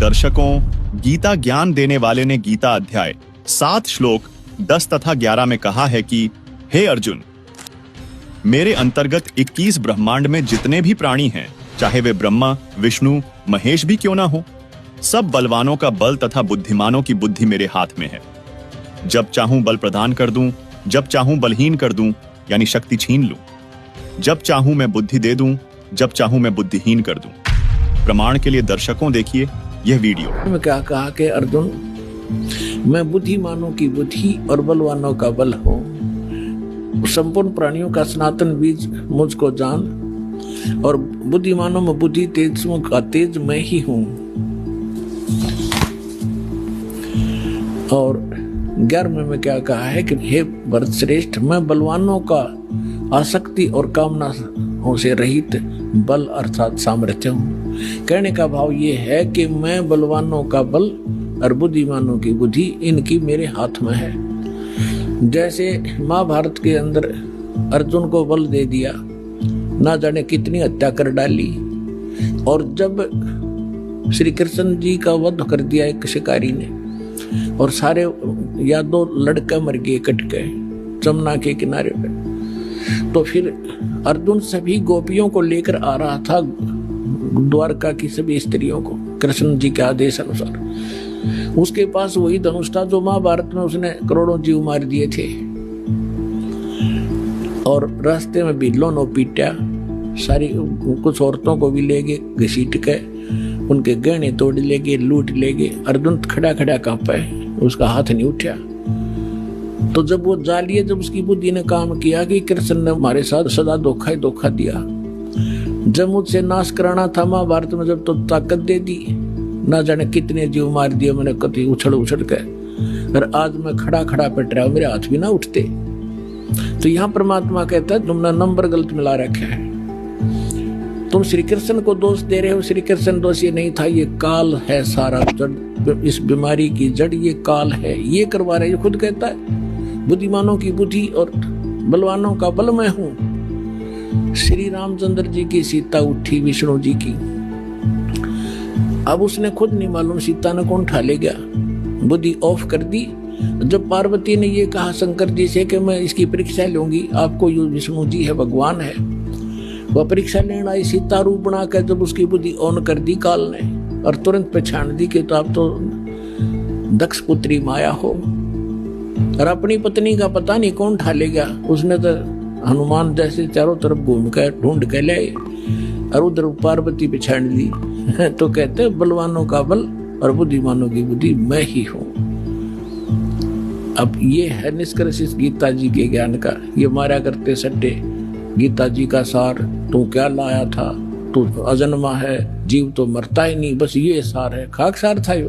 दर्शकों, गीता ज्ञान देने वाले ने गीता अध्याय 7 श्लोक 10 तथा 11 में कहा है कि हे अर्जुन, मेरे अंतर्गत 21 ब्रह्मांड में जितने भी प्राणी हैं, चाहे वे ब्रह्मा, विष्णु, महेश भी क्यों ना हो, सब बलवानों का बल तथा बुद्धिमानों की बुद्धि मेरे हाथ में है। जब चाहूं बल प्रदान कर दूं, जब चाहूं बलहीन कर दूं, यानी शक्ति छीन लूं। जब चाहूं मैं बुद्धि दे दूं, जब चाहूं मैं बुद्धिहीन कर दूं। प्रमाण के लिए दर्शकों देखिए यह वीडियो। में क्या कहा कि अर्जुन, मैं बुद्धिमानों की बुद्धि और बलवानों का बल हूं। संपूर्ण प्राणियों का सनातन बीज मुझको जान, और बुद्धिमानों में बुद्धि, तेजों का तेज मैं ही हूं। और 11वें में क्या कहा है कि हे भरत श्रेष्ठ, मैं बलवानों का आसक्ति और कामना से रहित बल अर्थात सामर्थ्य हूं। कहने का भाव ये है कि मैं बलवानों का बल और बुद्धिमानों की बुद्धि इनकी मेरे हाथ में है। जैसे महाभारत के अंदर अर्जुन को बल दे दिया, ना जाने कितनी हत्या कर डाली, और जब श्री कृष्ण जी का वध कर दिया एक शिकारी ने, और सारे यादव लड़के मर गए कट गए जमुना के किनारे पे, तो फिर अर्जुन सभी गोपियों को लेकर आ रहा था द्वारका की सभी स्त्रियों को कृष्ण जी के आदेश अनुसार। उसके पास वही धनुष था जो महाभारत में उसने करोड़ों जीव मार दिए थे, और रास्ते में बिल्लों ने पीटा, सारी कुछ औरतों को भी ले गए घसीट के, उनके गहने तोड़ ले गए, लूट ले गए। अर्जुन खड़ा खड़ा कांपा है, उसका हाथ नहीं उठा। तो जब वो जा लिए, जब उसकी बुद्धि ने काम किया कि कृष्ण ने हमारे साथ सदा धोखा ही धोखा दिया, जब मुझसे नाश कराना था महाभारत में, जब तो ताकत दे दी, ना जाने कितने जीव मार दिए मैंने कभी उछल उछल के, और आज मैं खड़ा खड़ा पिट रहा हूं, मेरे हाथ भी ना उठते। तो यहाँ परमात्मा कहता है तुमने नंबर गलत मिला रखा है, तुम श्री कृष्ण को दोष दे रहे हो। श्री कृष्ण दोष ये नहीं था, ये काल है सारा जड़, इस बीमारी की जड़ ये काल है, ये करवा रहे। ये खुद कहता है बुद्धिमानों की बुद्धि और बलवानों का बल मैं हूं। श्री रामचंद्र जी की सीता उठी विष्णु जी की, अब उसने खुद नहीं मालूम सीता ने कौन उठा ले गया, बुद्धि ऑफ कर दी। जब पार्वती ने ये कहा शंकर जी से कि मैं इसकी परीक्षा लूंगी, आपको ये विष्णु जी है, भगवान है, वह परीक्षा लेना आई सीता रूप बनाकर, जब उसकी बुद्धि ऑन कर दी काल ने, और तुरंत पहचान दी कि तो आप तो दक्ष पुत्री माया हो, और अपनी पत्नी का पता नहीं कौन उठा ले गया। उसने तो हनुमान जैसे चारों तरफ घूम कर ढूंढ के ले, और उधर पार्वती पहचान दी। तो कहते बलवानों का बल और बुद्धिमानों की बुद्धि मैं ही हूं। अब ये है निष्कर्ष इस गीता जी के ज्ञान का। ये मारा करते सट्टे गीता जी का सार, तू क्या लाया था, तू अजन्मा है, जीव तो मरता ही नहीं, बस ये सार है, खाक सार था यो।